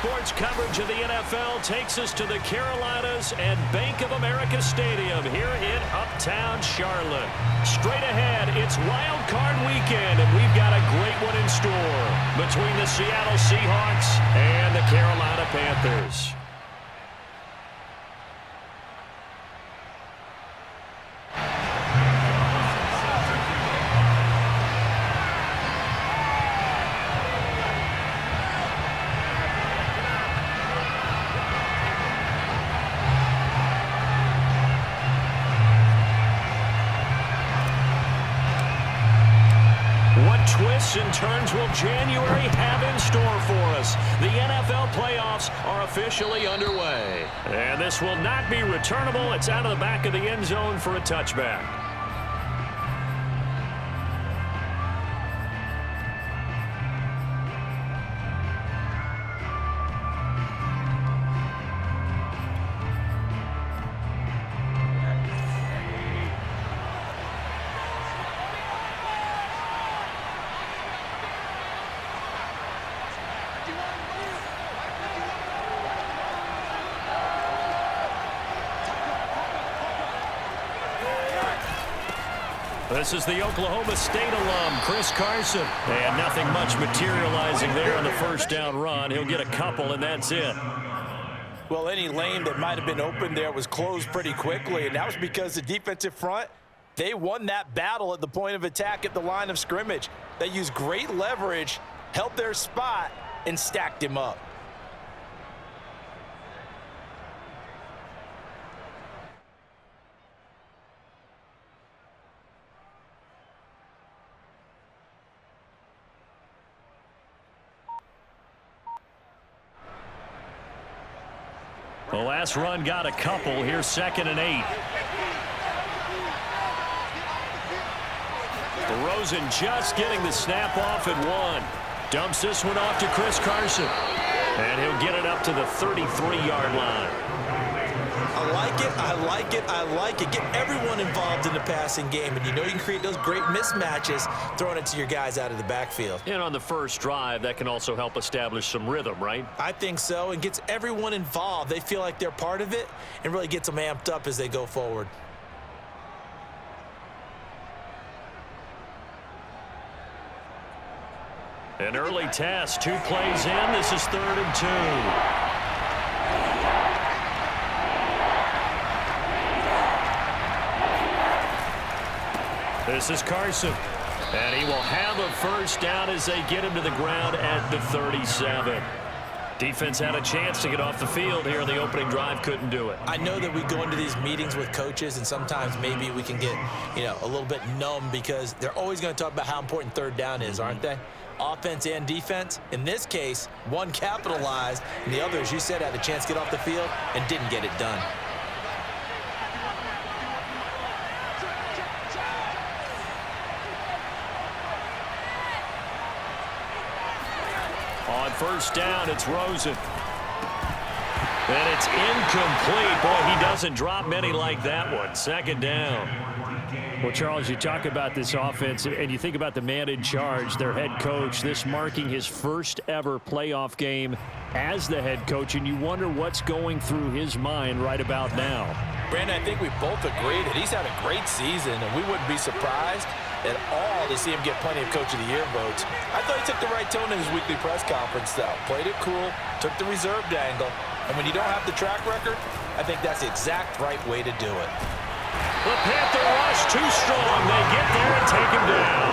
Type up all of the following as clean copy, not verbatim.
sports coverage of the NFL takes us to the Carolinas and Bank of America Stadium here in Uptown Charlotte. Straight ahead, it's Wild Card Weekend, and we've got a great one in store between the Seattle Seahawks and the Carolina Panthers. What twists and turns will January have in store for us? The NFL playoffs are officially underway. And this will not be returnable. It's out of the back of the end zone for a touchback. This is the Oklahoma State alum, Chris Carson. And nothing much materializing there on the first down run. He'll get a couple, and that's it. Well, any lane that might have been open there was closed pretty quickly, and that was because the defensive front, they won that battle at the point of attack at the line of scrimmage. They used great leverage, held their spot, and stacked him up. The last run got a couple. Here's 2nd and 8. Rosen just getting the snap off at 1. Dumps this one off to Chris Carson. And he'll get it up to the 33-yard line. I like it, I like it, I like it. Get everyone involved in the passing game, and you know you can create those great mismatches throwing it to your guys out of the backfield. And on the first drive, that can also help establish some rhythm, right? I think so, and gets everyone involved. They feel like they're part of it and really gets them amped up as they go forward. An early test, 2 plays in. This is 3rd and 2. This is Carson, and he will have a first down as they get him to the ground at the 37. Defense had a chance to get off the field here in the opening drive, couldn't do it. I know that we go into these meetings with coaches, and sometimes maybe we can get, a little bit numb because they're always going to talk about how important 3rd down is, aren't they? Offense and defense. In this case, one capitalized, and the other, as you said, had a chance to get off the field and didn't get it done. On first down, it's Rosen. And it's incomplete. Boy, he doesn't drop many like that one. 2nd down. Well, Charles, you talk about this offense, and you think about the man in charge, their head coach, this marking his first ever playoff game as the head coach, and you wonder what's going through his mind right about now. Brandon, I think we both agree that he's had a great season, and we wouldn't be surprised at all to see him get plenty of Coach of the Year votes. I thought he took the right tone in his weekly press conference, though. Played it cool, took the reserved angle, and when you don't have the track record, I think that's the exact right way to do it. The Panther rush too strong. They get there and take him down.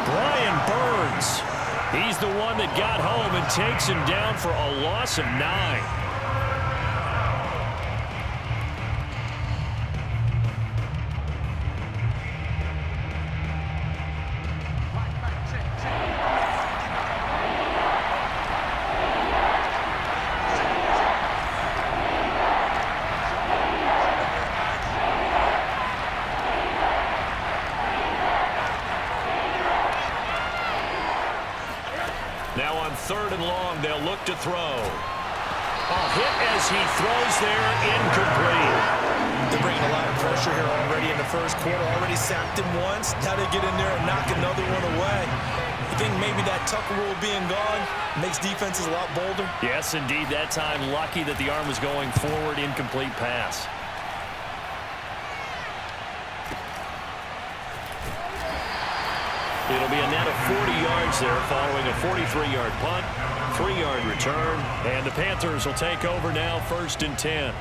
Brian Burns. He's the one that got home and takes him down for a loss of 9. Now on 3rd and long, they'll look to throw. A hit as he throws there, incomplete. They're bringing a lot of pressure here already in the first quarter. Already sacked him once. Now they get in there and knock another one away. If think maybe that tuck rule being gone makes defenses a lot bolder? Yes, indeed. That time, lucky that the arm was going forward. Incomplete pass. It'll be a net of 40 yards there following a 43-yard punt, 3-yard return, and the Panthers will take over now, 1st and 10.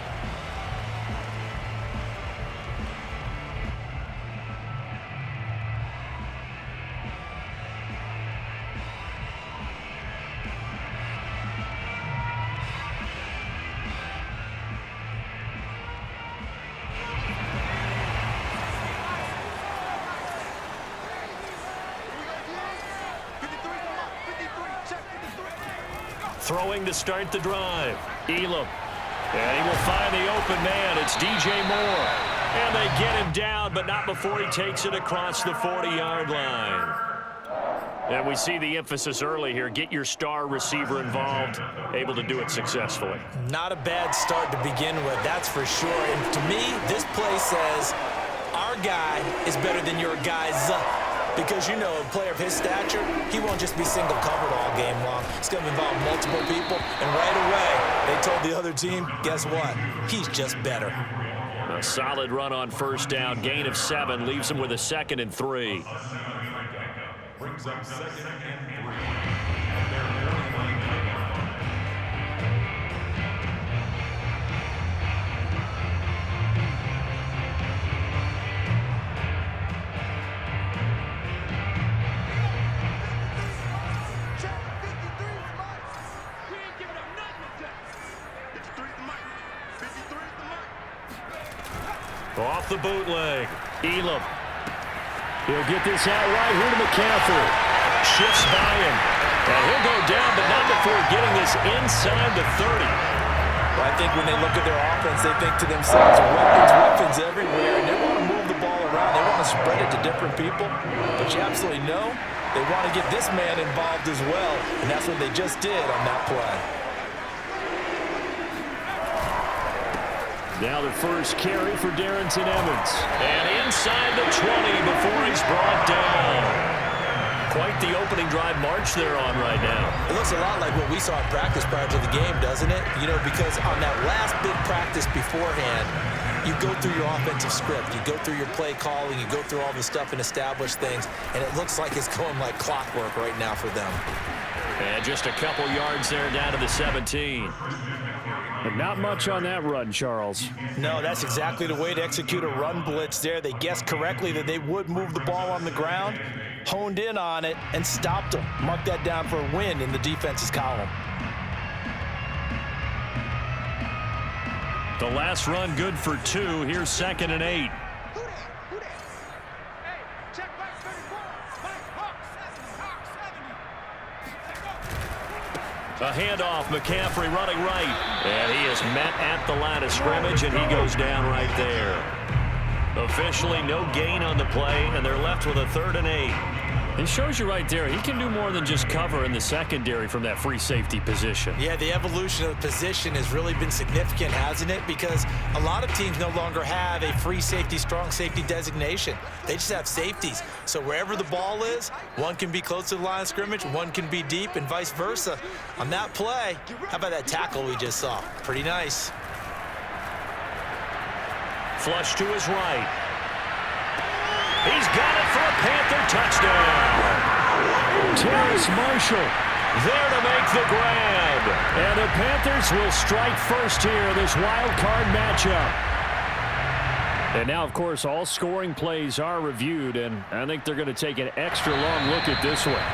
Throwing to start the drive. Elam. And he will find the open man. It's DJ Moore. And they get him down, but not before he takes it across the 40-yard line. And we see the emphasis early here. Get your star receiver involved. Able to do it successfully. Not a bad start to begin with, that's for sure. And to me, this play says our guy is better than your guy's. Because, you know, a player of his stature, he won't just be single covered all game long. It's going to involve multiple people. And right away, they told the other team, guess what? He's just better. A solid run on 1st down. Gain of 7. Leaves him with a 2nd and 3. Brings up 2nd and 3. Off the bootleg. Elam. He'll get this out right here to McCaffrey. Shifts by him. And he'll go down, but not before getting this inside the 30. Well, I think when they look at their offense, they think to themselves, weapons everywhere, and they want to move the ball around. They want to spread it to different people. But you absolutely know they want to get this man involved as well, and that's what they just did on that play. Now the first carry for Darrington Evans. And inside the 20 before he's brought down. Quite the opening drive march they're on right now. It looks a lot like what we saw in practice prior to the game, doesn't it? You know, because on that last big practice beforehand, you go through your offensive script. You go through your play calling. You go through all the stuff and establish things. And it looks like it's going like clockwork right now for them. And just a couple yards there down to the 17. But not much on that run, Charles. No, that's exactly the way to execute a run blitz there. They guessed correctly that they would move the ball on the ground, honed in on it, and stopped them. Mark that down for a win in the defense's column. The last run good for 2. Here's 2nd and 8. A handoff, McCaffrey running right. And he is met at the line of scrimmage, and he goes down right there. Officially no gain on the play, and they're left with a 3rd and 8. It shows you right there, he can do more than just cover in the secondary from that free safety position. Yeah, the evolution of the position has really been significant, hasn't it? Because a lot of teams no longer have a free safety, strong safety designation. They just have safeties. So wherever the ball is, one can be close to the line of scrimmage, one can be deep, and vice versa. On that play, how about that tackle we just saw? Pretty nice. Flush to his right. He's got it for a Panther touchdown. Terrace Marshall there to make the grab. And the Panthers will strike first here in this wild card matchup. And now, of course, all scoring plays are reviewed, and I think they're going to take an extra long look at this one.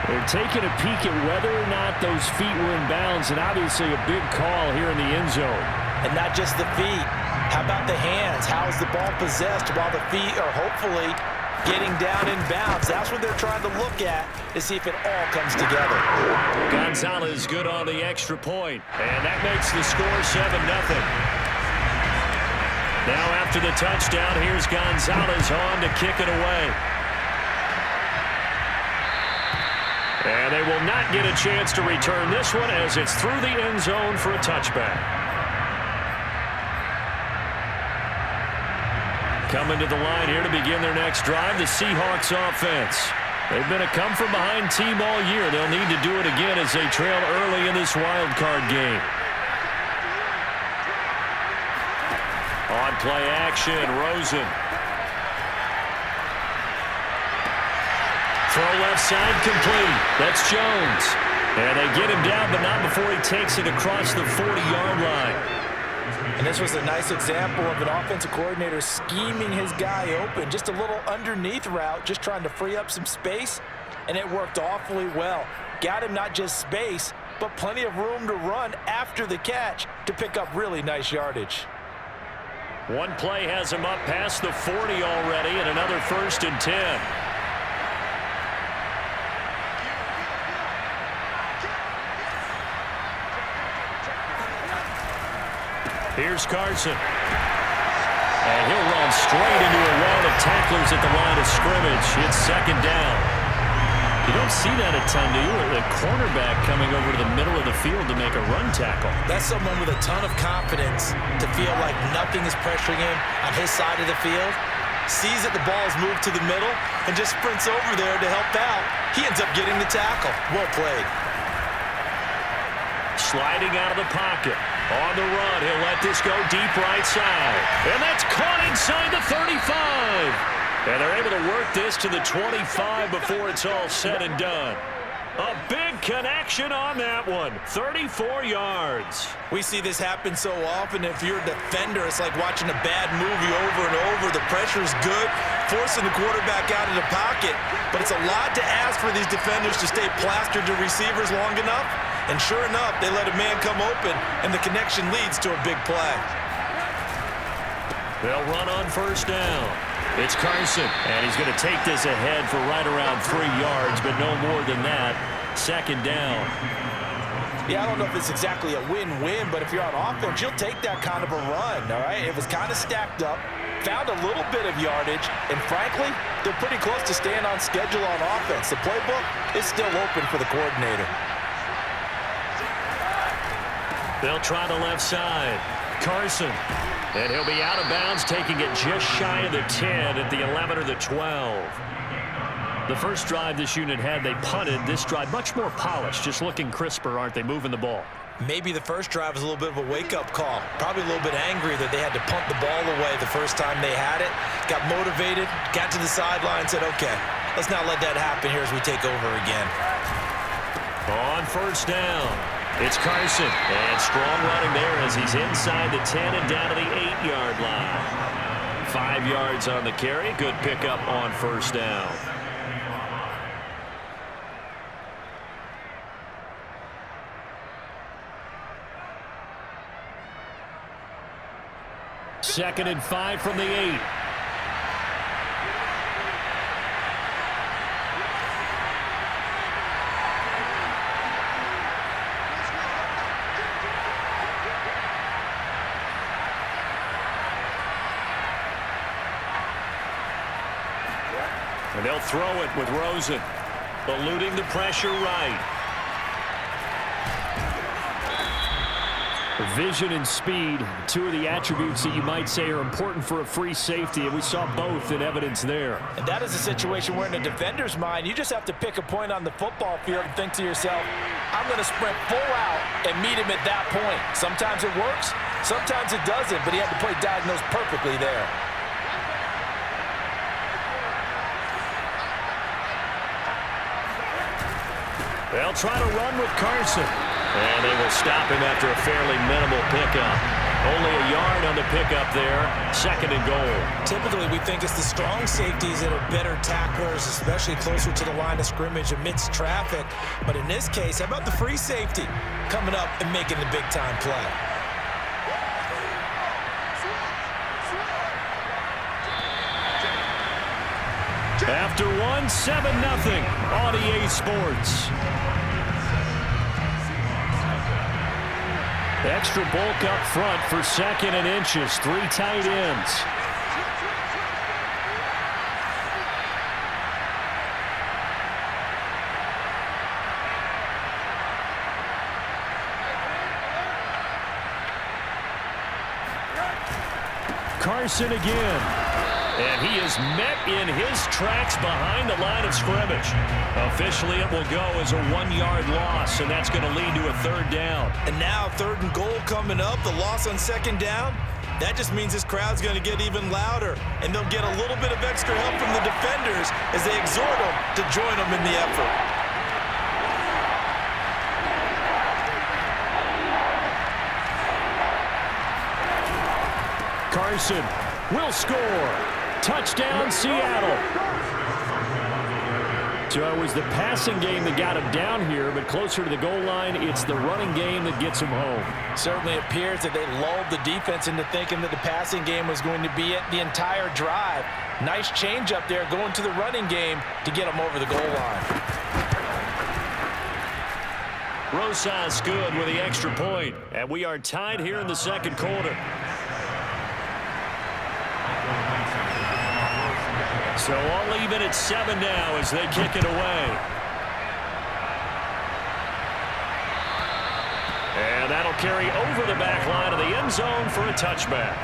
They're taking a peek at whether or not those feet were in bounds, and obviously a big call here in the end zone. And not just the feet. How about the hands? How is the ball possessed while the feet are hopefully getting down in bounds? That's what they're trying to look at to see if it all comes together. Gonzalez good on the extra point, and that makes the score 7-0. Now after the touchdown, here's Gonzalez on to kick it away. And they will not get a chance to return this one as it's through the end zone for a touchback. Coming to the line here to begin their next drive, the Seahawks offense. They've been a come-from-behind team all year. They'll need to do it again as they trail early in this wild card game. On play action, Rosen. Throw left side complete. That's Jones. And they get him down, but not before he takes it across the 40-yard line. And this was a nice example of an offensive coordinator scheming his guy open. Just a little underneath route, just trying to free up some space, and it worked awfully well. Got him not just space, but plenty of room to run after the catch to pick up really nice yardage. One play has him up past the 40 already, and another 1st and 10. Here's Carson. And he'll run straight into a wall of tacklers at the line of scrimmage. It's 2nd down. You don't see that a ton, do you? The cornerback coming over to the middle of the field to make a run tackle. That's someone with a ton of confidence to feel like nothing is pressuring him on his side of the field. Sees that the ball is moved to the middle and just sprints over there to help out. He ends up getting the tackle. Well played. Sliding out of the pocket. On the run, he'll let this go deep right side. And that's caught inside the 35. And they're able to work this to the 25 before it's all said and done. A big connection on that one. 34 yards. We see this happen so often. If you're a defender, it's like watching a bad movie over and over. The pressure's good, forcing the quarterback out of the pocket. But it's a lot to ask for these defenders to stay plastered to receivers long enough. And sure enough, they let a man come open, and the connection leads to a big play. They'll run on 1st down. It's Carson, and he's going to take this ahead for right around 3 yards, but no more than that. 2nd down. Yeah, I don't know if it's exactly a win-win, but if you're on offense, you'll take that kind of a run, all right? It was kind of stacked up, found a little bit of yardage, and frankly, they're pretty close to staying on schedule on offense. The playbook is still open for the coordinator. They'll try the left side. Carson. And he'll be out of bounds, taking it just shy of the 10 at the 11 or the 12. The first drive this unit had, they punted. This drive, much more polished, just looking crisper, aren't they, moving the ball? Maybe the first drive was a little bit of a wake-up call. Probably a little bit angry that they had to punt the ball away the first time they had it. Got motivated, got to the sideline, said, okay, let's not let that happen here as we take over again. On 1st down. It's Carson, and strong running there as he's inside the 10 and down to the 8-yard line. 5 yards on the carry. Good pickup on 1st down. Second and 5 from the 8. And they'll throw it with Rosen. Eluding the pressure right. Vision and speed, 2 of the attributes that you might say are important for a free safety, and we saw both in evidence there. And that is a situation where in a defender's mind, you just have to pick a point on the football field and think to yourself, I'm going to sprint full out and meet him at that point. Sometimes it works, sometimes it doesn't, but he had to play diagnosed perfectly there. They'll try to run with Carson. And they will stop him after a fairly minimal pickup. Only a yard on the pickup there. 2nd and goal. Typically, we think it's the strong safeties that are better tacklers, especially closer to the line of scrimmage amidst traffic. But in this case, how about the free safety coming up and making the big-time play? After one, 7-0 on EA Sports. Extra bulk up front for 2nd and inches. 3 tight ends. Carson again. And he is met in his tracks behind the line of scrimmage. Officially, it will go as a 1-yard loss, and that's going to lead to a 3rd down. And now 3rd and goal coming up, the loss on 2nd down. That just means this crowd's going to get even louder, and they'll get a little bit of extra help from the defenders as they exhort them to join them in the effort. Carson will score. Touchdown, Seattle. So it was the passing game that got him down here, but closer to the goal line, it's the running game that gets him home. Certainly appears that they lulled the defense into thinking that the passing game was going to be it the entire drive. Nice change up there going to the running game to get him over the goal line. Rosas good with the extra point, and we are tied here in the 2nd quarter. So all even at 7 now as they kick it away. And that'll carry over the back line of the end zone for a touchback.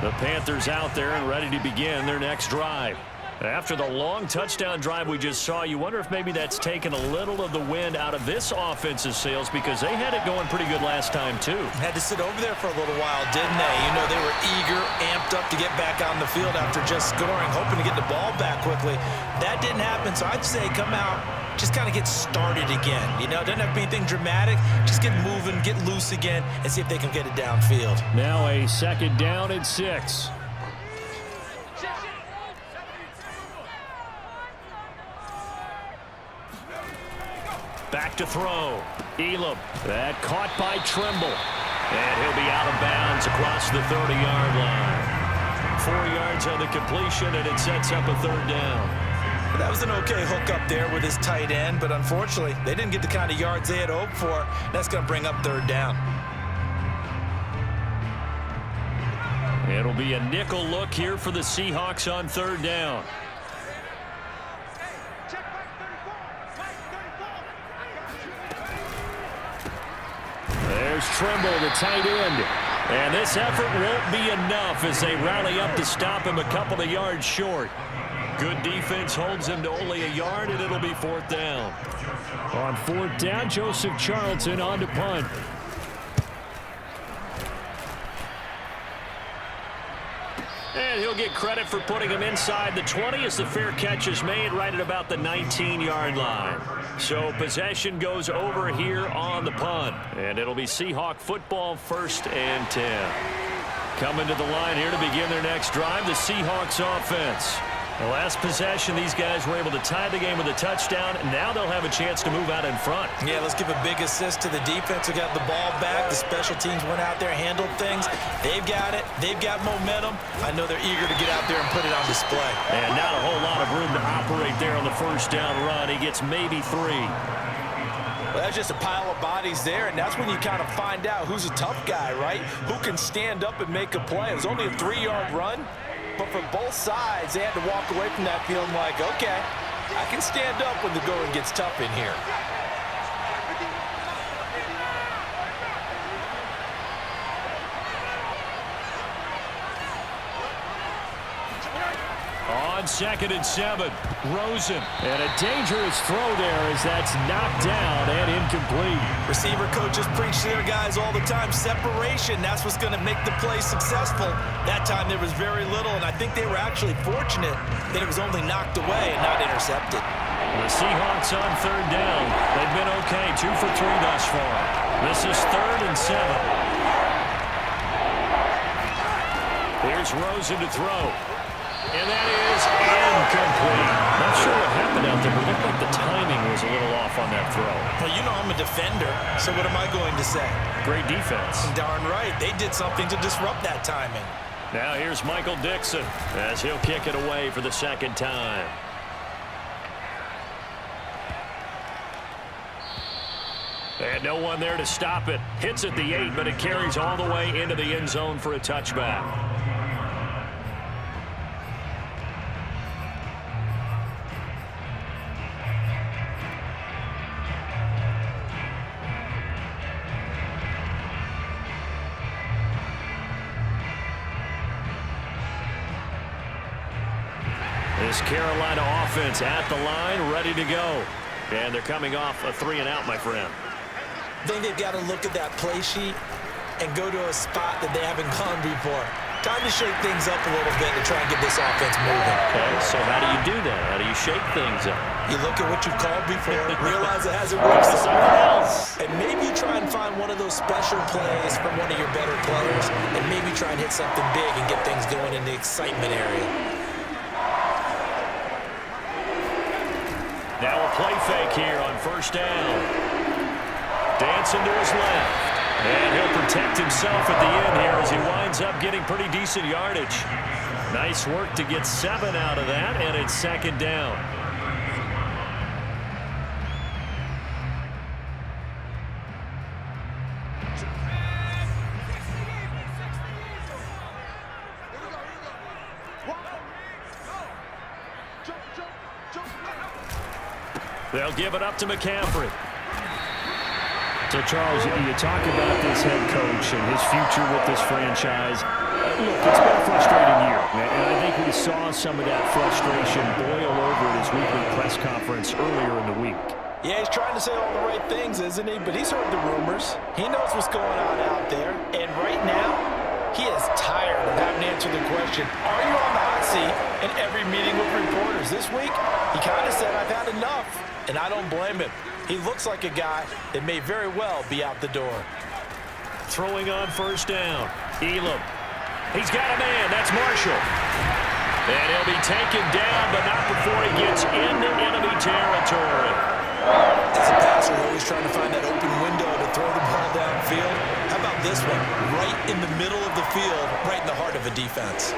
The Panthers out there and ready to begin their next drive. After the long touchdown drive we just saw, you wonder if maybe that's taken a little of the wind out of this offensive sails, because they had it going pretty good last time too. Had to sit over there for a little while, didn't they? You know, they were eager, amped up to get back on the field after just scoring, hoping to get the ball back quickly. That didn't happen, so I'd say come out, just kind of get started again. You know, it doesn't have to be anything dramatic. Just get moving, get loose again, and see if they can get it downfield. Now a 2nd down and 6. Back to throw. Elam. That caught by Trimble. And he'll be out of bounds across the 30-yard line. 4 yards on the completion, and it sets up a 3rd down. That was an okay hook up there with his tight end, but unfortunately, they didn't get the kind of yards they had hoped for. That's going to bring up 3rd down. It'll be a nickel look here for the Seahawks on 3rd down. There's Trimble, the tight end. And this effort won't be enough as they rally up to stop him a couple of yards short. Good defense holds him to only a yard, and it'll be 4th down. On 4th down, Joseph Charlton on to punt. And he'll get credit for putting him inside the 20 as the fair catch is made right at about the 19-yard line. So possession goes over here on the punt. And it'll be Seahawk football, 1st and 10. Coming to the line here to begin their next drive, the Seahawks offense. The last possession, these guys were able to tie the game with a touchdown, and now they'll have a chance to move out in front. Yeah, let's give a big assist to the defense who got the ball back. The special teams went out there, handled things. They've got it. They've got momentum. I know they're eager to get out there and put it on display. And not a whole lot of room to operate there on the 1st down run. He gets maybe 3. Well, that's just a pile of bodies there, and that's when you kind of find out who's a tough guy, right? Who can stand up and make a play. It was only a 3-yard run. But for both sides, they had to walk away from that feeling like, okay, I can stand up when the going gets tough in here. On 2nd and 7, Rosen. And a dangerous throw there as that's knocked down and incomplete. Receiver coaches preach to their guys all the time. Separation, that's what's going to make the play successful. That time there was very little, and I think they were actually fortunate that it was only knocked away and not intercepted. The Seahawks on 3rd down. They've been okay, 2 for 3 thus far. This is 3rd and 7. Here's Rosen to throw. And that is incomplete. Not sure what happened out there, but it looked like the timing was a little off on that throw. Well, you know I'm a defender, so what am I going to say? Great defense. Darn right. They did something to disrupt that timing. Now here's Michael Dixon as he'll kick it away for the 2nd time. And no one there to stop it. Hits at the 8, but it carries all the way into the end zone for a touchback. this Carolina offense at the line, ready to go. And they're coming off a 3-and-out, my friend. I think they've got to look at that play sheet and go to a spot that they haven't gone before. Time to shake things up a little bit to try and get this offense moving. Okay, so how do you do that? How do you shake things up? You look at what you've called before, realize it hasn't worked somewhere else, and maybe try and find one of those special plays from one of your better players, and maybe try and hit something big and get things going in the excitement area. Now a play fake here on first down. Dancing to his left. And he'll protect himself at the end here as he winds up getting pretty decent yardage. Nice work to get 7 out of that, and it's second down. They'll give it up to McCaffrey. So, Charles, you talk about this head coach and his future with this franchise. Look, it's been a frustrating year, and I think we saw some of that frustration boil over at his weekly press conference earlier in the week. Yeah, he's trying to say all the right things, isn't he? But he's heard the rumors. He knows what's going on out there. And right now, he is tired of having to answer the question, are you on the hot seat in every meeting with reporters? This week, he kind of said, I've had enough. And I don't blame him. He looks like a guy that may very well be out the door. Throwing on first down. Elam. He's got a man. That's Marshall. And he'll be taken down, but not before he gets into enemy territory. As a passer, you're always trying to find that open window to throw the ball downfield. How about this one? Right in the middle of the field, right in the heart of a defense.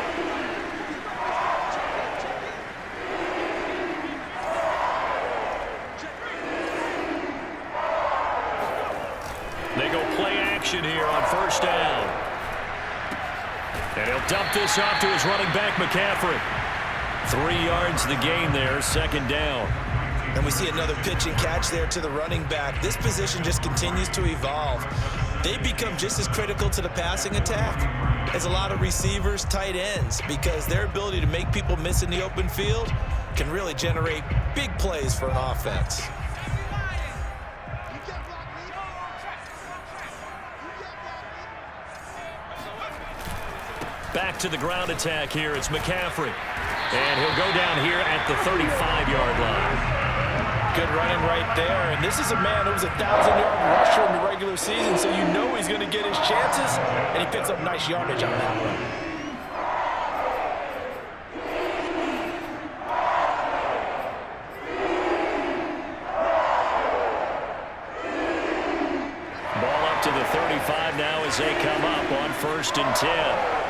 They go play action here on first down. And he'll dump this off to his running back, McCaffrey. 3 yards the gain there, second down. And we see another pitch and catch there to the running back. This position just continues to evolve. They become just as critical to the passing attack as a lot of receivers, tight ends, because their ability to make people miss in the open field can really generate big plays for an offense. Back to the ground attack here. It's McCaffrey. And he'll go down here at the 35-yard line. Good running right there. And this is a man who was a 1,000-yard rusher in the regular season, so you know he's going to get his chances, and he picks up nice yardage on that one. Ball up to the 35 now as they come up on 1st and 10.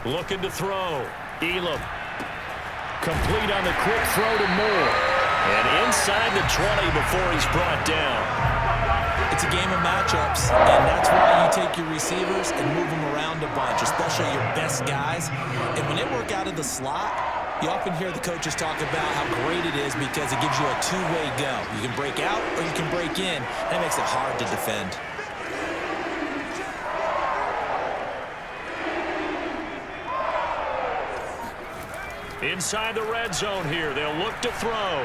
Looking to throw. Elam. Complete on the quick throw to Moore. And inside the 20 before he's brought down. It's a game of matchups, and that's why you take your receivers and move them around a bunch, especially your best guys. And when they work out of the slot, you often hear the coaches talk about how great it is because it gives you a two-way go. You can break out or you can break in. That makes it hard to defend. Inside the red zone here. They'll look to throw.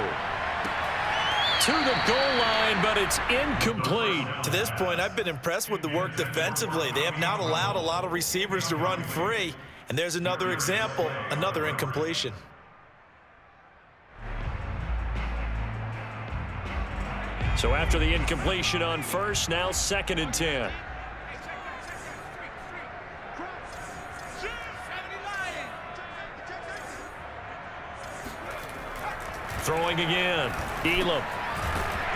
To the goal line, but it's incomplete. To this point, I've been impressed with the work defensively. They have not allowed a lot of receivers to run free. And there's another example, another incompletion. So after the incompletion on first, now 2nd and 10. Throwing again. Elam.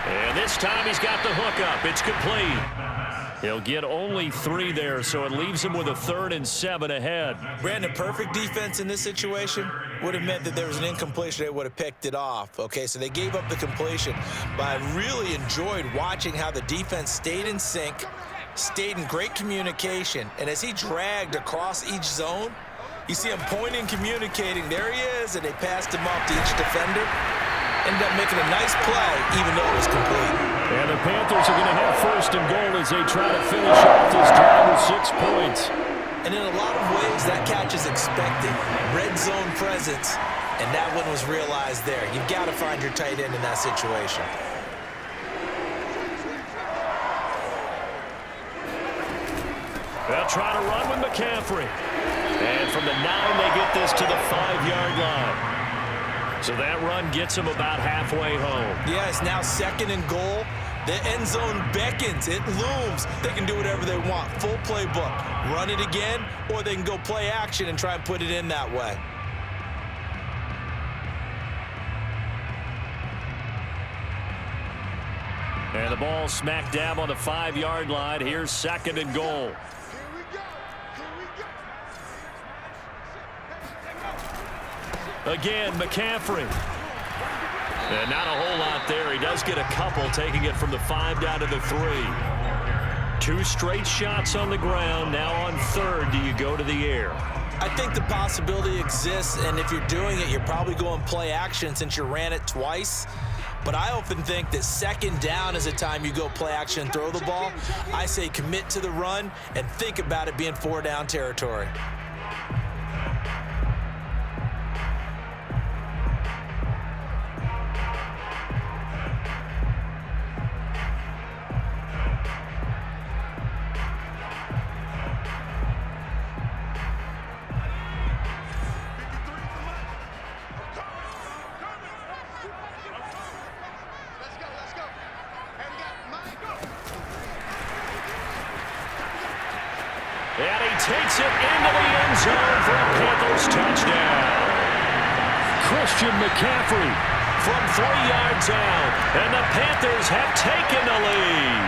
And this time he's got the hook up. It's complete. He'll get only 3 there, so it leaves him with a 3rd and 7 ahead. Brandon, perfect defense in this situation would have meant that there was an incompletion. They would have picked it off. Okay, so they gave up the completion. But I really enjoyed watching how the defense stayed in sync, stayed in great communication. And as he dragged across each zone, you see him pointing, communicating. There he is, and they passed him off to each defender. Ended up making a nice play, even though it was complete. And the Panthers are going to have first and goal as they try to finish off this drive with 6 points. And in a lot of ways, that catch is expected. Red zone presence, and that one was realized there. You've got to find your tight end in that situation. They'll try to run with McCaffrey. And from the 9, they get this to the 5-yard line. So that run gets them about halfway home. Yeah, it's now 2nd and goal. The end zone beckons. It looms. They can do whatever they want. Full playbook. Run it again, or they can go play action and try and put it in that way. And the ball smack dab on the 5-yard line. Here's 2nd and goal. Again, McCaffrey. And not a whole lot there. He does get a couple, taking it from the 5 down to the 3. 2 straight shots on the ground. Now on 3rd, do you go to the air? I think the possibility exists, and if you're doing it, you're probably going play action since you ran it twice. But I often think that 2nd down is a time you go play action and throw the ball. I say commit to the run and think about it being 4-down territory. And he takes it into the end zone for a Panthers touchdown. Christian McCaffrey from 3 yards out. And the Panthers have taken the lead.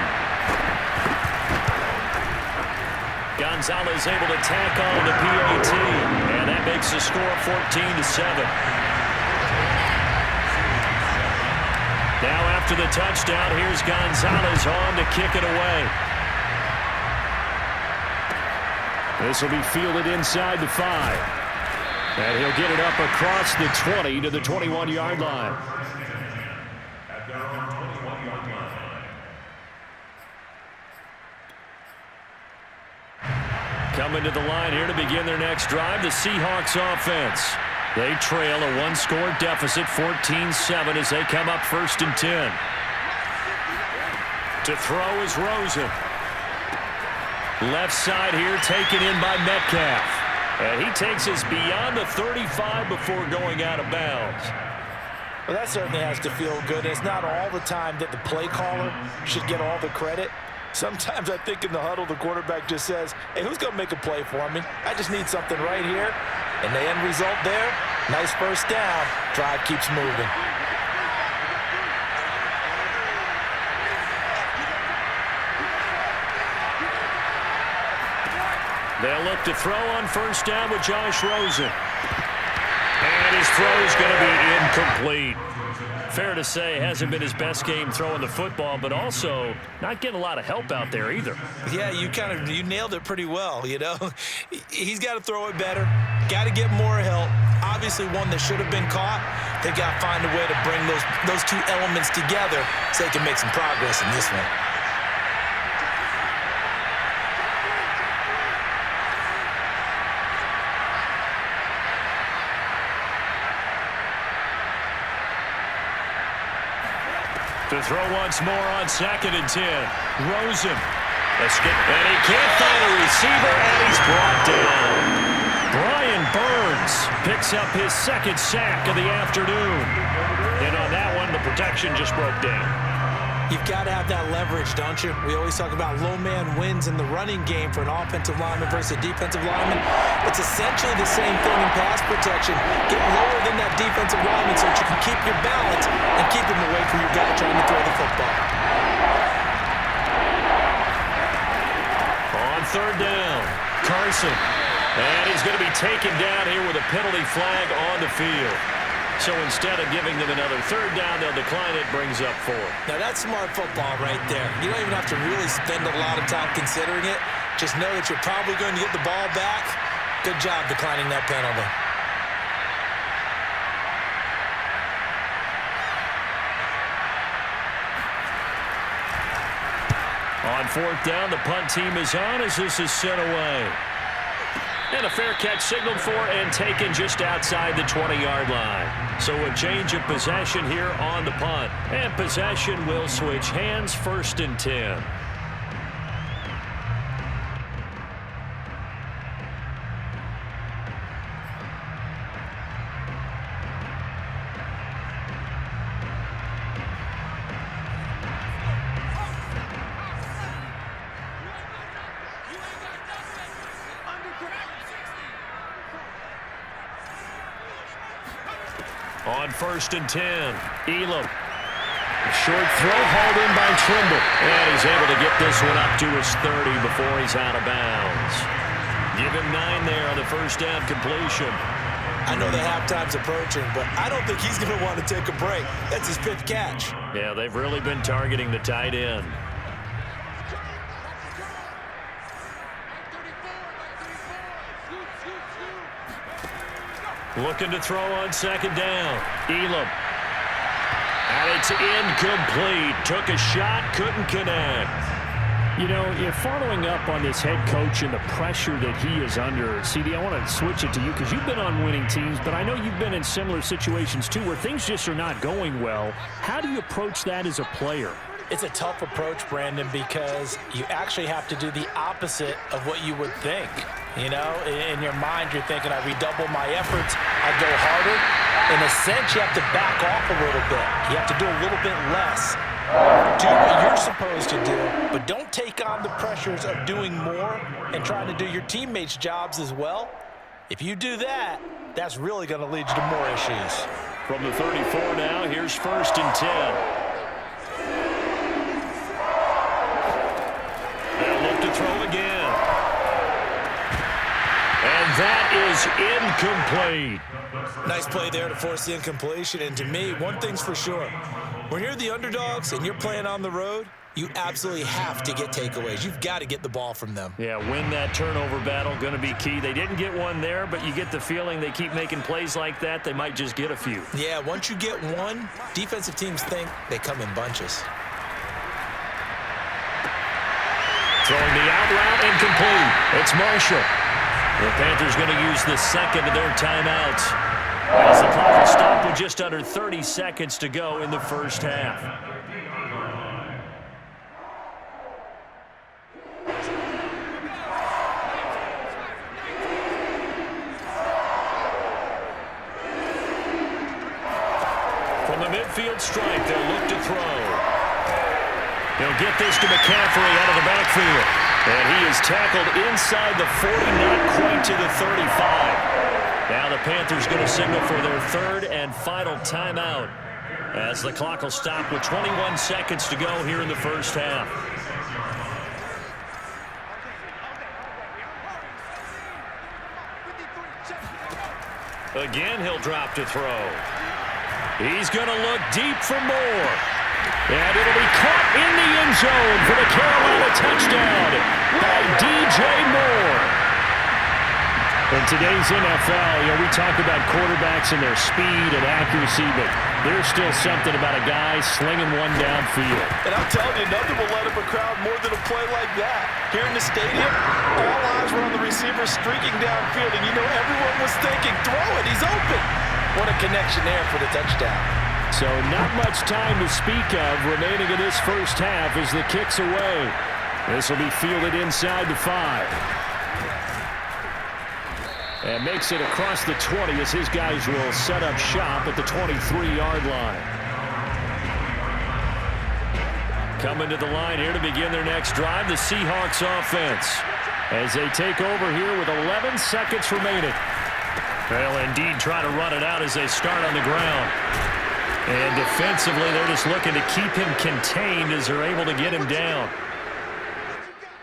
Gonzalez able to tack on the PAT. And that makes the score 14-7. Now after the touchdown, here's Gonzalez on to kick it away. This will be fielded inside the 5. And he'll get it up across the 20 to the 21-yard line. At their own 21-yard line. Coming to the line here to begin their next drive, the Seahawks offense. They trail a 1-score deficit, 14-7, as they come up 1st and 10. To throw is Rosen. Left side here taken in by Metcalf. And he takes us beyond the 35 before going out of bounds. Well, that certainly has to feel good. It's not all the time that the play caller should get all the credit. Sometimes I think in the huddle, the quarterback just says, hey, who's going to make a play for me? I just need something right here. And the end result there, nice 1st down. Drive keeps moving. They'll look to throw on 1st down with Josh Rosen. And his throw is going to be incomplete. Fair to say, hasn't been his best game throwing the football, but also not getting a lot of help out there either. Yeah, you nailed it pretty well, you know. He's got to throw it better. Got to get more help. Obviously one that should have been caught. They got to find a way to bring those 2 elements together so they can make some progress in this one. To throw once more on 2nd and 10. Rosen. And he can't find a receiver, and he's brought down. Brian Burns picks up his 2nd sack of the afternoon. And on that one, the protection just broke down. You've got to have that leverage, don't you? We always talk about low man wins in the running game for an offensive lineman versus a defensive lineman. It's essentially the same thing in pass protection. Get lower than that defensive lineman so that you can keep your balance and keep him away from your guy trying to throw the football. On 3rd down, Carson. And he's going to be taken down here with a penalty flag on the field. So instead of giving them another 3rd down, they'll decline it, brings up 4. Now that's smart football right there. You don't even have to really spend a lot of time considering it. Just know that you're probably going to get the ball back. Good job declining that penalty. On fourth down, the punt team is on as this is sent away. And a fair catch signaled for and taken just outside the 20-yard line. So a change of possession here on the punt. And possession will switch hands, 1st and 10. On 1st and 10, Elam. Short throw hauled in by Trimble. And he's able to get this one up to his 30 before he's out of bounds. Give him 9 there on the first down completion. I know the halftime's approaching, but I don't think he's going to want to take a break. That's his 5th catch. Yeah, they've really been targeting the tight end. Looking to throw on 2nd down. Elam. And it's incomplete. Took a shot, couldn't connect. You know, following up on this head coach and the pressure that he is under, CD, I want to switch it to you because you've been on winning teams, but I know you've been in similar situations too where things just are not going well. How do you approach that as a player? It's a tough approach, Brandon, because you actually have to do the opposite of what you would think. You know, in your mind, you're thinking, I redouble my efforts, I go harder. In a sense, you have to back off a little bit. You have to do a little bit less. Do what you're supposed to do, but don't take on the pressures of doing more and trying to do your teammates' jobs as well. If you do that, that's really going to lead you to more issues. From the 34 now, here's 1st and 10. They'll look to throw again. And that is incomplete. Nice play there to force the incompletion. And to me, one thing's for sure. When you're the underdogs and you're playing on the road, you absolutely have to get takeaways. You've got to get the ball from them. Yeah, win that turnover battle, going to be key. They didn't get one there, but you get the feeling they keep making plays like that, they might just get a few. Yeah, once you get one, defensive teams think they come in bunches. Throwing the out route, incomplete. It's Marshall. The Panthers going to use the second of their timeouts as the clock will stop with just under 30 seconds to go in the first half. From the midfield stripe, they'll look to throw. He'll get this to McCaffrey out of the backfield. And he is tackled inside the 40, not quite to the 35. Now the Panthers going to signal for their 3rd and final timeout as the clock will stop with 21 seconds to go here in the first half. Again, he'll drop to throw. He's going to look deep for more. And it'll be caught in the end zone for the Carolina touchdown by DJ Moore. In today's NFL, we talk about quarterbacks and their speed and accuracy, but there's still something about a guy slinging one downfield. And I'm telling you, nothing will let up a crowd more than a play like that. Here in the stadium, all eyes were on the receiver streaking downfield, and everyone was thinking, throw it, he's open. What a connection there for the touchdown. So not much time to speak of remaining in this first half as the kick's away. This will be fielded inside the 5. And makes it across the 20 as his guys will set up shop at the 23-yard line. Coming to the line here to begin their next drive, the Seahawks offense. As they take over here with 11 seconds remaining. They'll indeed try to run it out as they start on the ground. And defensively, they're just looking to keep him contained as they're able to get him down.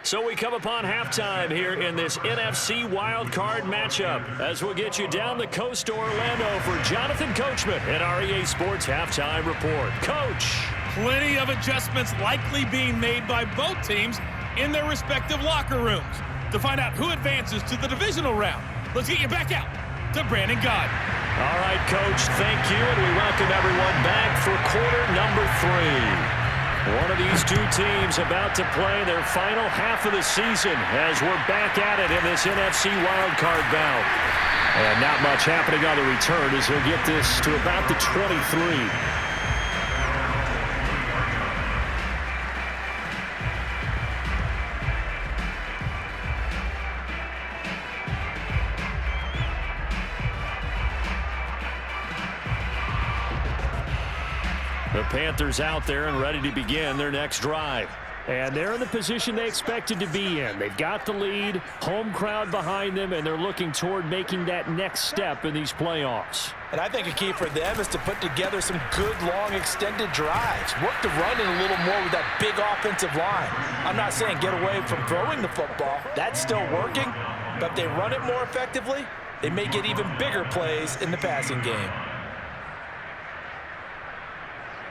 So we come upon halftime here in this NFC wildcard matchup as we'll get you down the coast to Orlando for Jonathan Coachman at our EA Sports Halftime Report. Coach. Plenty of adjustments likely being made by both teams in their respective locker rooms. To find out who advances to the divisional round, let's get you back out to Brandon Gaudin. All right, Coach, thank you, and we welcome everyone back for quarter number 3. One of these two teams about to play their final half of the season as we're back at it in this NFC wildcard bout. And not much happening on the return as he'll get this to about the 23. The Panthers out there and ready to begin their next drive. And they're in the position they expected to be in. They've got the lead, home crowd behind them, and they're looking toward making that next step in these playoffs. And I think a key for them is to put together some good, long, extended drives. Work the run in a little more with that big offensive line. I'm not saying get away from throwing the football. That's still working. But if they run it more effectively, they may get even bigger plays in the passing game.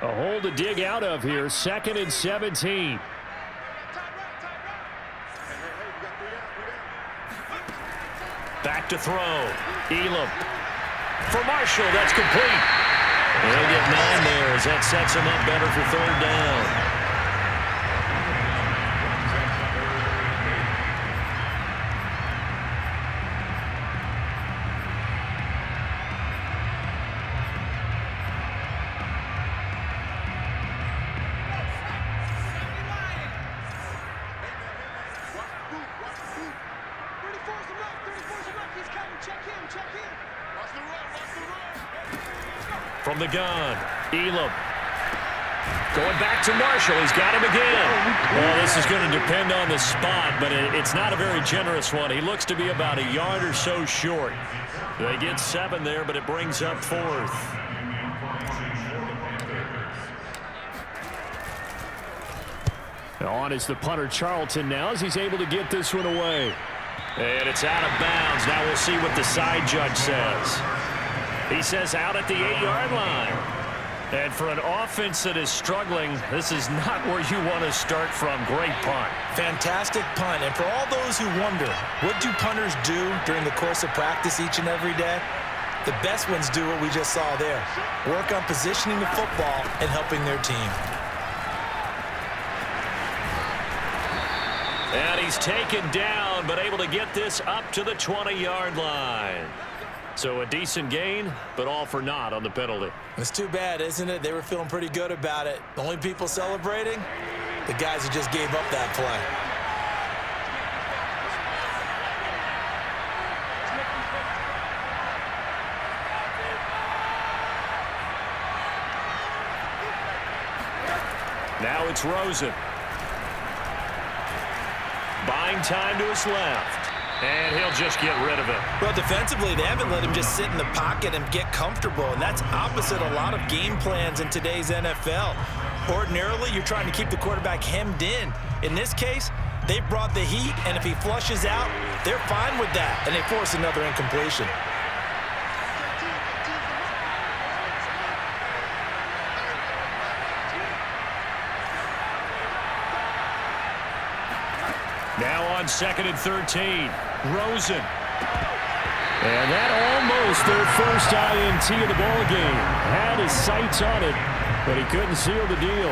A hole to dig out of here, 2nd and 17. Back to throw. Elam. For Marshall, that's complete. They'll get 9 there as that sets him up better for 3rd down. From the gun, Elam. Going back to Marshall. He's got him again. Well, this is going to depend on the spot, but it's not a very generous one. He looks to be about a yard or so short. They get 7 there, but it brings up 4th. On is the punter, Charlton, now as he's able to get this one away. And it's out of bounds. Now we'll see what the side judge says. He says out at the 8-yard line. And for an offense that is struggling, this is not where you want to start from. Great punt. Fantastic punt. And for all those who wonder, what do punters do during the course of practice each and every day? The best ones do what we just saw there. Work on positioning the football and helping their team. And he's taken down, but able to get this up to the 20-yard line. So a decent gain, but all for naught on the penalty. It's too bad, isn't it? They were feeling pretty good about it. The only people celebrating, the guys who just gave up that play. Now it's Rosen. Buying time to his left. And he'll just get rid of it. Well, defensively, they haven't let him just sit in the pocket and get comfortable, and that's opposite a lot of game plans in today's NFL. Ordinarily, you're trying to keep the quarterback hemmed in. In this case, they brought the heat, and if he flushes out, they're fine with that, and they force another incompletion. Now on 2nd and 13, Rosen. And that almost their first INT of the ball game. Had his sights on it, but he couldn't seal the deal.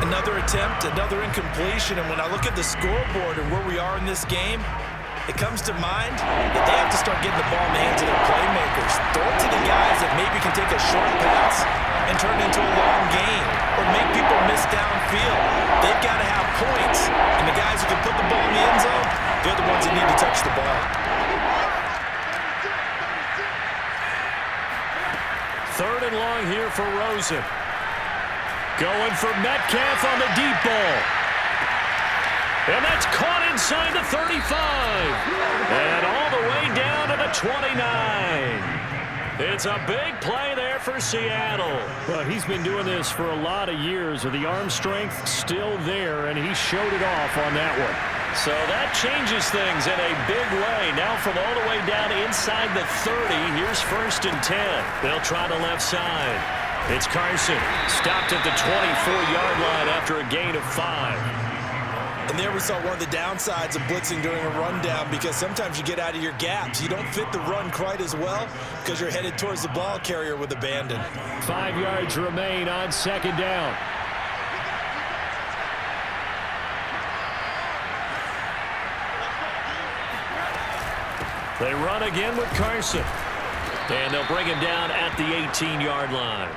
Another attempt, another incompletion, and when I look at the scoreboard and where we are in this game, it comes to mind that they have to start getting the ball in the hands of their playmakers. Throw it to the guys that maybe can take a short pass and turn it into a long gain or make people miss downfield. They've got to have points, and the guys who can put the ball in the end zone, they're the ones that need to touch the ball. 3rd and long here for Rosen. Going for Metcalf on the deep ball. And that's caught inside the 35. And all the way down to the 29. It's a big play there for Seattle. Well, he's been doing this for a lot of years with the arm strength still there, and he showed it off on that one. So that changes things in a big way. Now from all the way down inside the 30, here's 1st and 10. They'll try the left side. It's Carson, stopped at the 24-yard line after a gain of 5. And there we saw one of the downsides of blitzing during a rundown, because sometimes you get out of your gaps. You don't fit the run quite as well because you're headed towards the ball carrier with abandon. 5 yards remain on 2nd down. They run again with Carson. And they'll bring him down at the 18-yard line.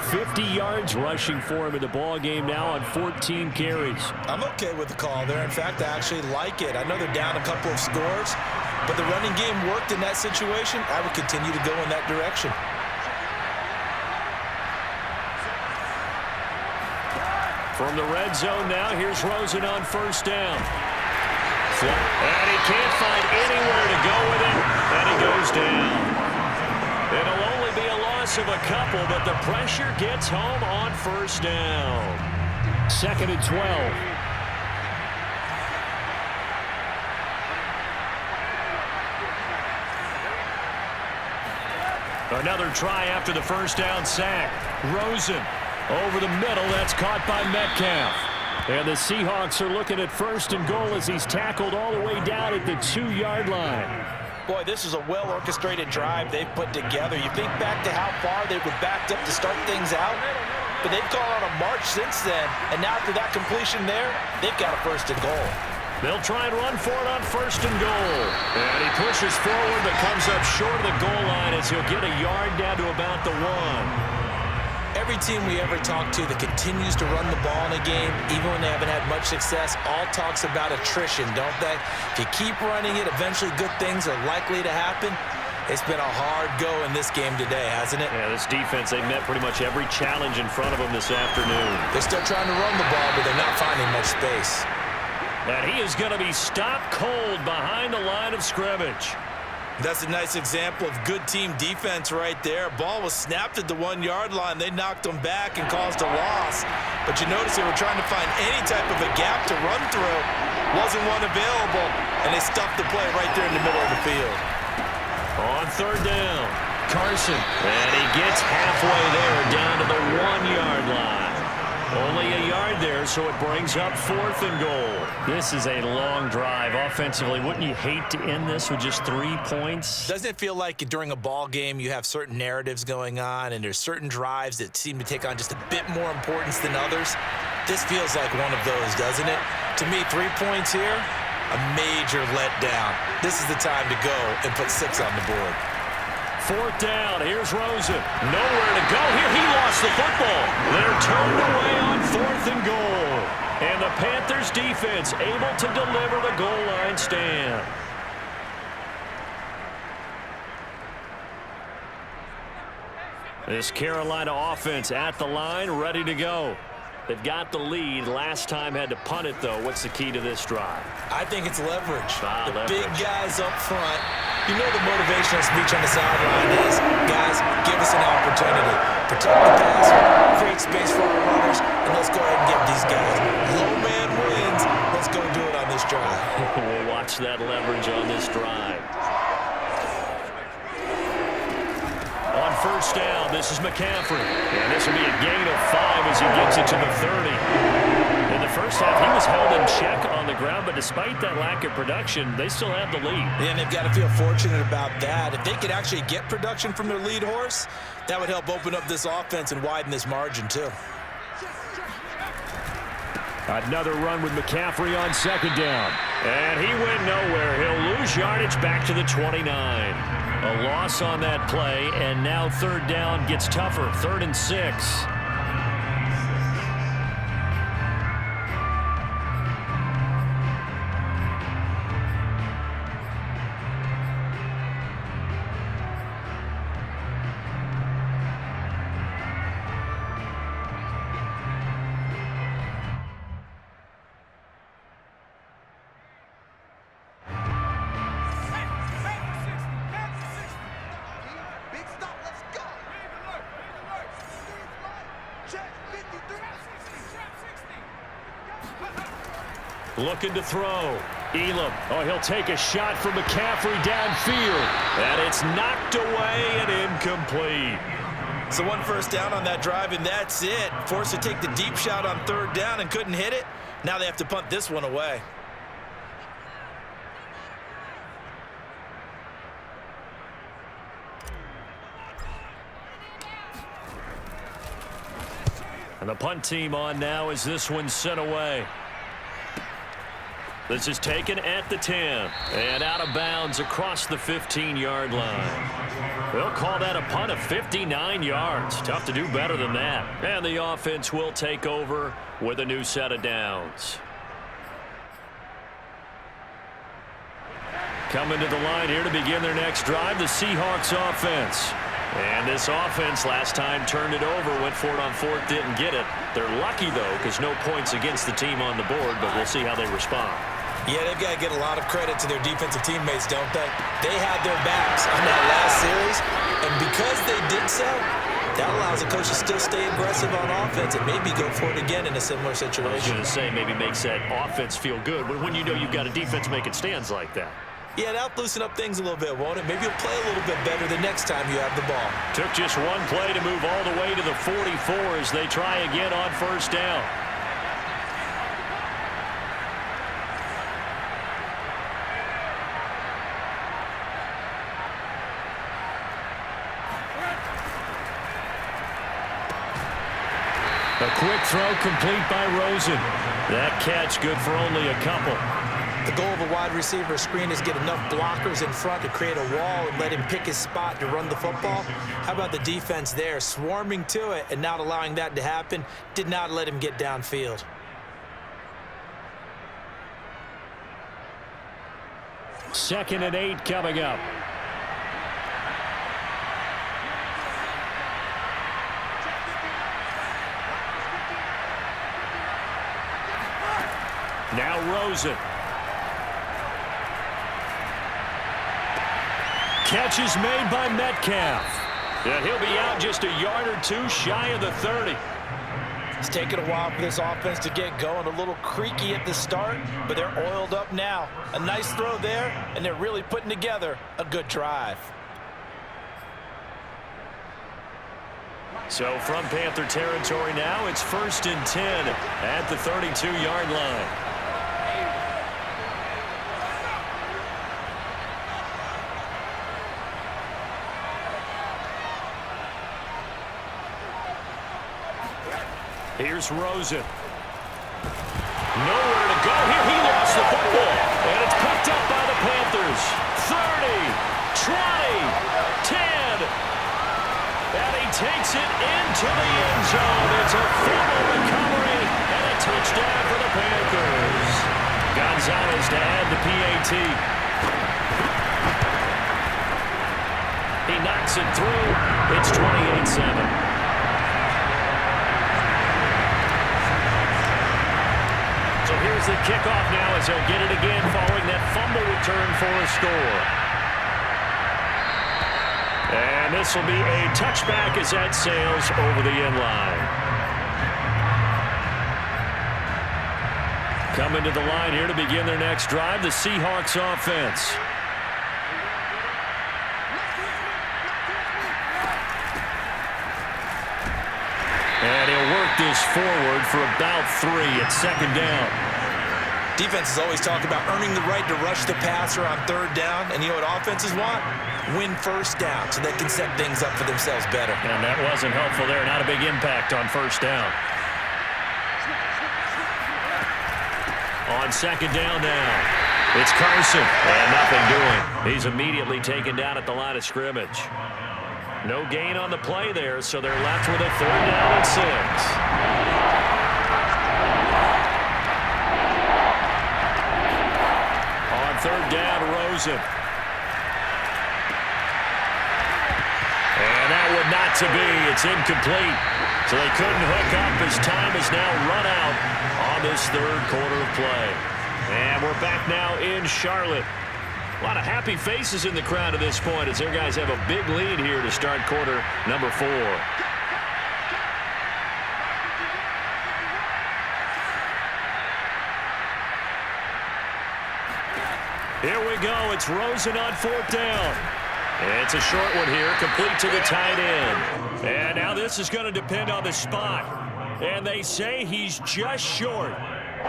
50 yards rushing for him in the ball game now on 14 carries. I'm okay with the call there. In fact, I actually like it. I know they're down a couple of scores, but the running game worked in that situation. I would continue to go in that direction. From the red zone now, here's Rosen on first down. And he can't find anywhere to go with it, and he goes down. It'll only be a loss of a couple, but the pressure gets home on first down. 2nd and 12. Another try after the first down sack. Rosen over the middle. That's caught by Metcalf. And the Seahawks are looking at 1st and goal as he's tackled all the way down at the 2-yard line. Boy, this is a well-orchestrated drive they've put together. You think back to how far they were backed up to start things out, but they've gone on a march since then, and now after that completion there, they've got a 1st and goal. They'll try and run for it on 1st and goal. And he pushes forward but comes up short of the goal line as he'll get a yard down to about the 1. Every team we ever talk to that continues to run the ball in a game, even when they haven't had much success, all talks about attrition, don't they? If you keep running it, eventually good things are likely to happen. It's been a hard go in this game today, hasn't it? Yeah, this defense, they met pretty much every challenge in front of them this afternoon. They're still trying to run the ball, but they're not finding much space. And he is going to be stopped cold behind the line of scrimmage. That's a nice example of good team defense right there. Ball was snapped at the 1-yard line. They knocked them back and caused a loss. But you notice they were trying to find any type of a gap to run through. Wasn't one available, and they stuffed the play right there in the middle of the field. On 3rd down, Carson. And he gets halfway there down to the 1-yard line. Only a yard there, so it brings up 4th and goal. This is a long drive offensively. Wouldn't you hate to end this with just 3 points? Doesn't it feel like during a ball game you have certain narratives going on and there's certain drives that seem to take on just a bit more importance than others? This feels like one of those, doesn't it? To me, 3 points here, a major letdown. This is the time to go and put 6 on the board. 4th down. Here's Rosen. Nowhere to go here. He lost the football. They're turned away on 4th and goal. And the Panthers defense able to deliver the goal line stand. This Carolina offense at the line, ready to go. They've got the lead. Last time had to punt it, though. What's the key to this drive? I think it's leverage. Leverage. Big guys up front. You know the motivational speech on the sideline is, guys, give us an opportunity. Protect the pass, create space for our runners, and let's go ahead and get these guys. Low man wins. Let's go do it on this drive. We'll watch that leverage on this drive. On 1st down, this is McCaffrey. And this will be a gain of 5 as he gets it to the 30. In the first half, he was held in check on the ground, but despite that lack of production, they still have the lead. And they've got to feel fortunate about that. If they could actually get production from their lead horse, that would help open up this offense and widen this margin, too. Another run with McCaffrey on 2nd down. And he went nowhere. He'll lose yardage back to the 29. A loss on that play, and now 3rd down gets tougher. 3rd and 6. Looking to throw. Elam. Oh, he'll take a shot from McCaffrey downfield. And it's knocked away and incomplete. So 1 first down on that drive, and that's it. Forced to take the deep shot on 3rd down and couldn't hit it. Now they have to punt this one away. And the punt team on now as this one's sent away. This is taken at the 10 and out of bounds across the 15-yard line. They'll call that a punt of 59 yards. Tough to do better than that. And the offense will take over with a new set of downs. Coming to the line here to begin their next drive, the Seahawks offense. And this offense last time turned it over, went for it on fourth, didn't get it. They're lucky, though, because no points against the team on the board, but we'll see how they respond. Yeah, they've got to get a lot of credit to their defensive teammates, don't they? They had their backs on that last series, and because they did so, that allows the coach to still stay aggressive on offense and maybe go for it again in a similar situation. I was going to say, maybe makes that offense feel good when you know you've got a defense making stands like that. Yeah, that'll loosen up things a little bit, won't it? Maybe you'll play a little bit better the next time you have the ball. Took just one play to move all the way to the 44 as they try again on first down. A quick throw complete by Rosen. That catch good for only a couple. The goal of a wide receiver screen is get enough blockers in front to create a wall and let him pick his spot to run the football. How about the defense there, swarming to it and not allowing that to happen? Did not let him get downfield. Second and 8 coming up. Now Rosen. Catch is made by Metcalf. Yeah, he'll be out just a yard or two shy of the 30. It's taken a while for this offense to get going. A little creaky at the start, but they're oiled up now. A nice throw there, and they're really putting together a good drive. So from Panther territory now, it's 1st and 10 at the 32-yard line. Here's Rosen. Nowhere to go here. He lost the football. And it's picked up by the Panthers. 30, 20, 10. And he takes it into the end zone. It's a fumble recovery and a touchdown for the Panthers. Gonzalez to add the PAT. He knocks it through. It's 28-7. So here's the kickoff now as they'll get it again following that fumble return for a score. And this will be a touchback as that sails over the end line. Coming to the line here to begin their next drive, the Seahawks offense. And he'll work this forward for about 3 at second down. Defenses always talk about earning the right to rush the passer on third down. And you know what offenses want? Win first down so they can set things up for themselves better. And that wasn't helpful there. Not a big impact on first down. On second down now, it's Carson. And nothing doing. He's immediately taken down at the line of scrimmage. No gain on the play there, so they're left with a 3rd down and 6. On 3rd down, Rosen. And that would not to be. It's incomplete. So they couldn't hook up as time is now run out on this 3rd quarter of play. And we're back now in Charlotte. A lot of happy faces in the crowd at this point as their guys have a big lead here to start quarter number 4. Here we go. It's Rosen on 4th down. It's a short one here, complete to the tight end. And now this is going to depend on the spot. And they say he's just short.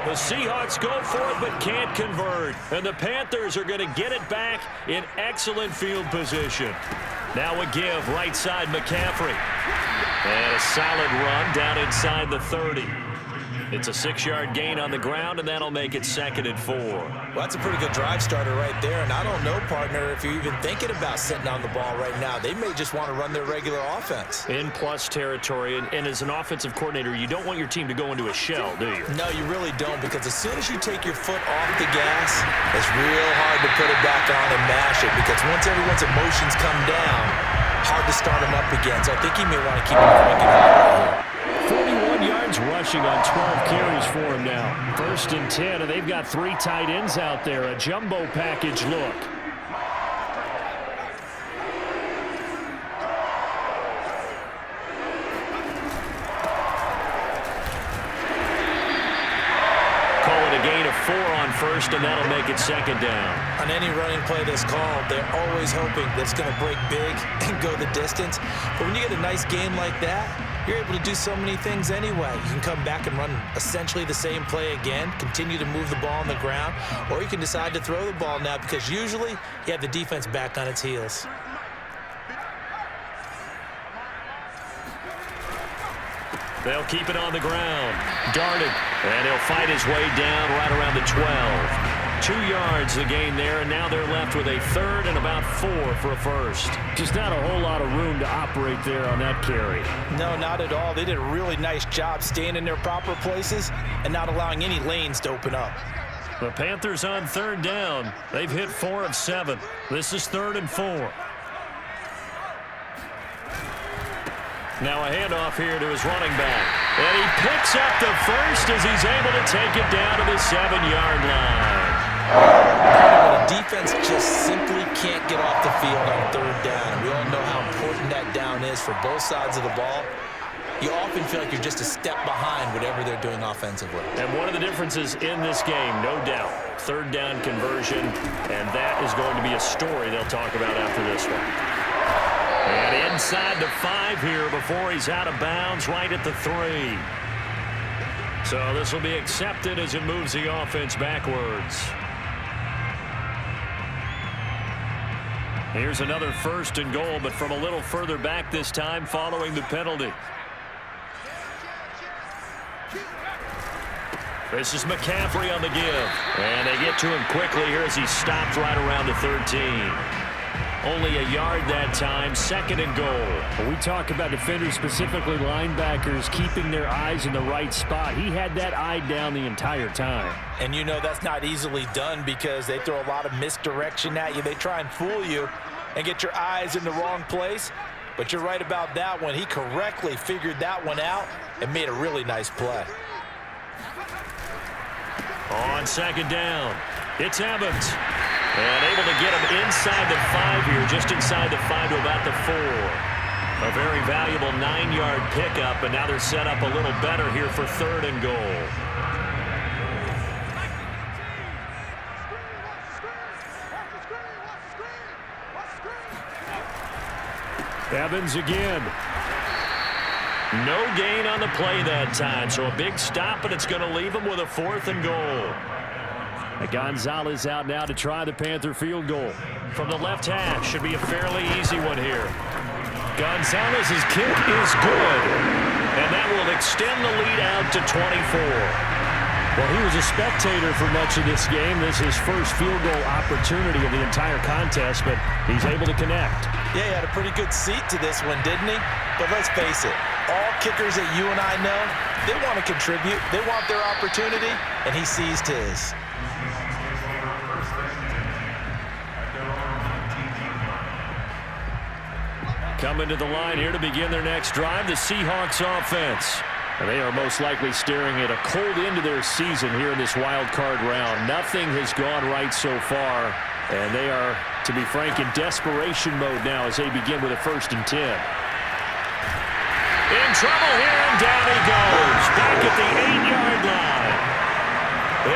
The Seahawks go for it but can't convert. And the Panthers are going to get it back in excellent field position. Now a give right side McCaffrey. And a solid run down inside the 30. It's a 6-yard gain on the ground, and that'll make it 2nd and 4. Well, that's a pretty good drive starter right there. And I don't know, partner, if you're even thinking about sitting on the ball right now. They may just want to run their regular offense. In plus territory, and as an offensive coordinator, you don't want your team to go into a shell, do you? No, you really don't, because as soon as you take your foot off the gas, it's real hard to put it back on and mash it, because once everyone's emotions come down, hard to start them up again. So I think he may want to keep it cranking hard right here. 41 yards rushing on 12 carries for him now. 1st and 10, and they've got 3 tight ends out there. A jumbo package look. Call it a gain of 4 on 1st, and that'll make it 2nd down. On any running play that's called, they're always hoping that it's going to break big and go the distance. But when you get a nice game like that, you're able to do so many things anyway. You can come back and run essentially the same play again, continue to move the ball on the ground, or you can decide to throw the ball now, because usually you have the defense back on its heels. They'll keep it on the ground. Darted, and he'll fight his way down right around the 12. 2 yards the gain there, and now they're left with a 3rd and about 4 for a 1st. Just not a whole lot of room to operate there on that carry. No, not at all. They did a really nice job staying in their proper places and not allowing any lanes to open up. The Panthers on 3rd down. They've hit 4 of 7. This is 3rd and 4. Now a handoff here to his running back. And he picks up the 1st as he's able to take it down to the 7-yard line. The defense just simply can't get off the field on 3rd down. We all know how important that down is for both sides of the ball. You often feel like you're just a step behind whatever they're doing offensively. And one of the differences in this game, no doubt, 3rd down conversion, and that is going to be a story they'll talk about after this one. And inside the 5 here before he's out of bounds, right at the 3. So this will be accepted as it moves the offense backwards. Here's another 1st and goal, but from a little further back this time following the penalty. This is McCaffrey on the give. And they get to him quickly here as he stopped right around the 13. Only a yard that time, 2nd and goal. We talk about defenders, specifically linebackers, keeping their eyes in the right spot. He had that eye down the entire time. And you know that's not easily done, because they throw a lot of misdirection at you. They try and fool you and get your eyes in the wrong place. But you're right about that one. He correctly figured that one out and made a really nice play. On 2nd down, it's Evans. And able to get him inside the 5 here, just inside the 5 to about the 4. A very valuable 9-yard pickup, and now they're set up a little better here for 3rd and goal. Evans again. No gain on the play that time, so a big stop, and it's going to leave him with a 4th and goal. Gonzalez out now to try the Panther field goal. From the left hash, should be a fairly easy one here. Gonzalez's kick is good, and that will extend the lead out to 24. Well, he was a spectator for much of this game. This is his first field goal opportunity of the entire contest, but he's able to connect. Yeah, he had a pretty good seat to this one, didn't he? But let's face it, all kickers that you and I know, they want to contribute. They want their opportunity, and he seized his. Coming to the line here to begin their next drive, the Seahawks offense. And they are most likely staring at a cold end to their season here in this wild card round. Nothing has gone right so far, and they are, to be frank, in desperation mode now as they begin with a 1st and 10. In trouble here, and down he goes. Back at the 8-yard line.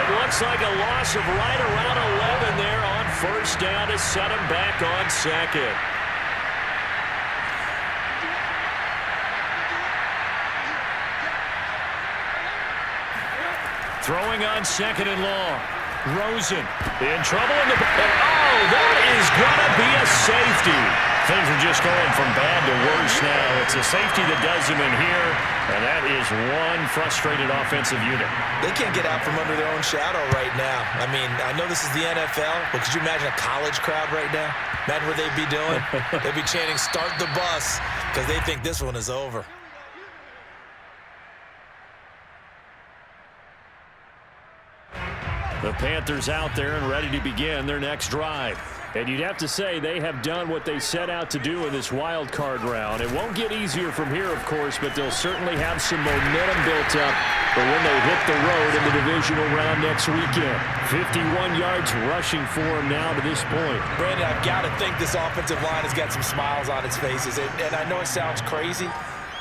It looks like a loss of right around 11 there on 1st down to set him back on 2nd. Throwing on 2nd and long. Rosen in trouble in the... Oh, that is going to be a safety. Things are just going from bad to worse now. It's a safety that does them in here, and that is one frustrated offensive unit. They can't get out from under their own shadow right now. I mean, I know this is the NFL, but could you imagine a college crowd right now? Imagine what they'd be doing. They'd be chanting, "Start the bus," because they think this one is over. The Panthers out there and ready to begin their next drive. And you'd have to say they have done what they set out to do in this wild card round. It won't get easier from here, of course, but they'll certainly have some momentum built up for when they hit the road in the divisional round next weekend. 51 yards rushing for them now to this point. Brandon, I've got to think this offensive line has got some smiles on its faces. And I know it sounds crazy,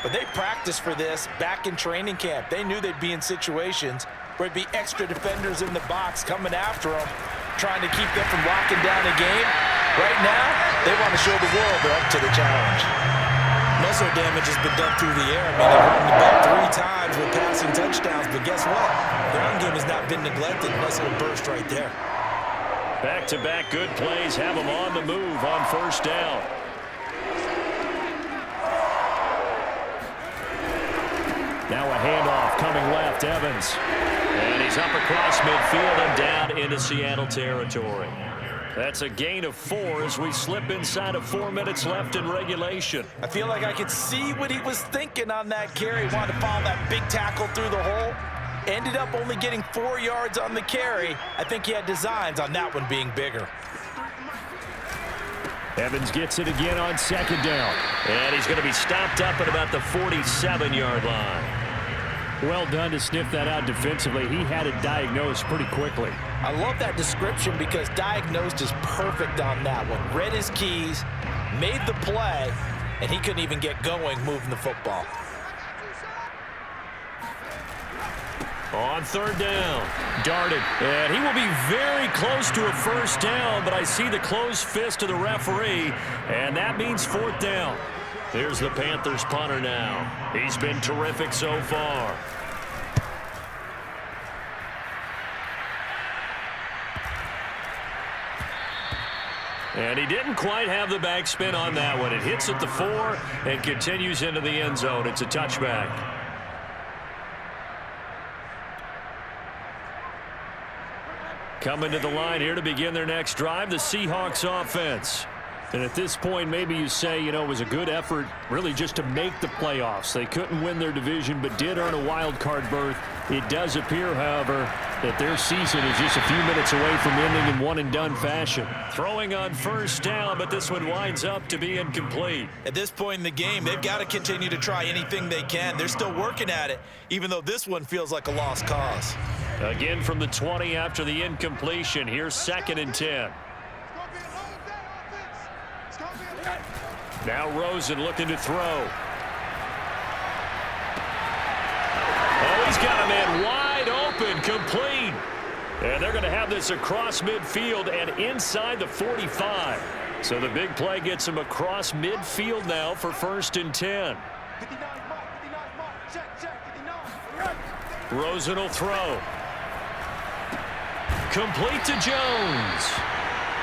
but they practiced for this back in training camp. They knew they'd be in situations where it'd be extra defenders in the box coming after them, trying to keep them from locking down a game. Right now, they want to show the world they're up to the challenge. Most of their damage has been done through the air. I mean, they've run the ball 3 times with passing touchdowns, but guess what? The run game has not been neglected. Nice little burst right there. Back-to-back good plays have them on the move on first down. Now a handoff coming left, Evans. And he's up across midfield and down into Seattle territory. That's a gain of 4 as we slip inside of 4 minutes left in regulation. I feel like I could see what he was thinking on that carry. He wanted to follow that big tackle through the hole. Ended up only getting 4 yards on the carry. I think he had designs on that one being bigger. Evans gets it again on second down. And he's going to be stopped up at about the 47-yard line. Well done to sniff that out defensively. He had it diagnosed pretty quickly. I love that description because diagnosed is perfect on that one. Read his keys, made the play, and he couldn't even get going moving the football. On third down, darted, and he will be very close to a first down, but I see the closed fist of the referee, and that means 4th down. Here's the Panthers punter now. He's been terrific so far. And he didn't quite have the backspin on that one. It hits at the 4 and continues into the end zone. It's a touchback. Coming to the line here to begin their next drive, the Seahawks offense. And at this point, maybe you say, it was a good effort really just to make the playoffs. They couldn't win their division but did earn a wild card berth. It does appear, however, that their season is just a few minutes away from ending in one-and-done fashion. Throwing on first down, but this one winds up to be incomplete. At this point in the game, they've got to continue to try anything they can. They're still working at it, even though this one feels like a lost cause. Again from the 20 after the incompletion. Here's 2nd and 10. Now Rosen looking to throw. Oh, he's got a man wide open, complete. And they're going to have this across midfield and inside the 45. So the big play gets him across midfield now for 1st and 10. Rosen will throw. Complete to Jones.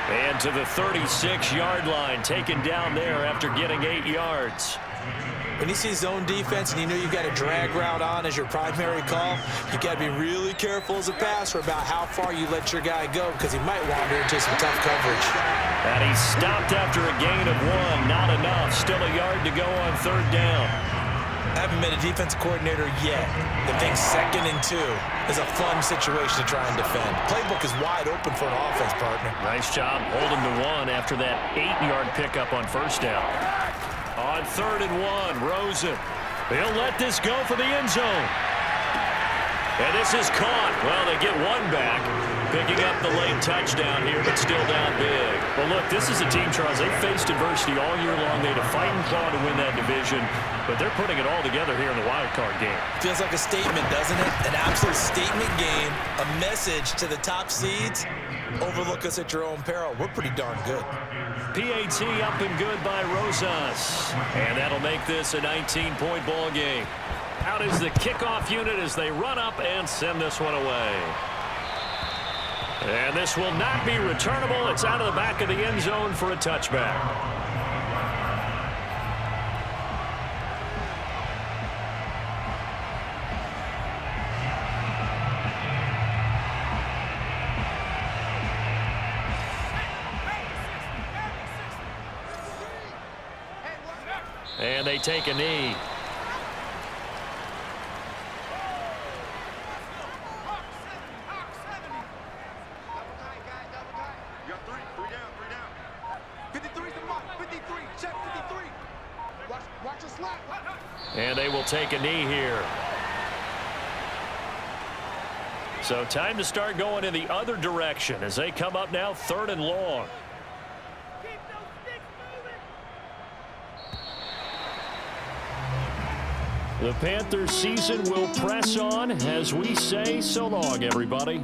And to the 36-yard line, taken down there after getting 8 yards. When you see zone defense and you know you've got a drag route on as your primary call, you got to be really careful as a passer about how far you let your guy go because he might wander into some tough coverage. And he stopped after a gain of 1. Not enough. Still a yard to go on 3rd down. I haven't met a defensive coordinator yet that thinks 2nd and 2 is a fun situation to try and defend. Playbook is wide open for an offense, partner. Nice job holding to 1 after that 8-yard pickup on 1st down. On 3rd and 1, Rosen. He'll let this go for the end zone. And this is caught. Well, they get 1 back. Picking up the late touchdown here, but still down big. Well, look, this is a team, Charles. They faced adversity all year long. They had to fight and claw to win that division, but they're putting it all together here in the wild card game. Feels like a statement, doesn't it? An absolute statement game, a message to the top seeds. Overlook us at your own peril. We're pretty darn good. PAT up and good by Rosas. And that'll make this a 19-point ball game. Out is the kickoff unit as they run up and send this one away. And this will not be returnable. It's out of the back of the end zone for a touchback. And they take a knee. And they will take a knee here. So time to start going in the other direction as they come up now 3rd and long. The Panthers season will press on as we say so long, everybody.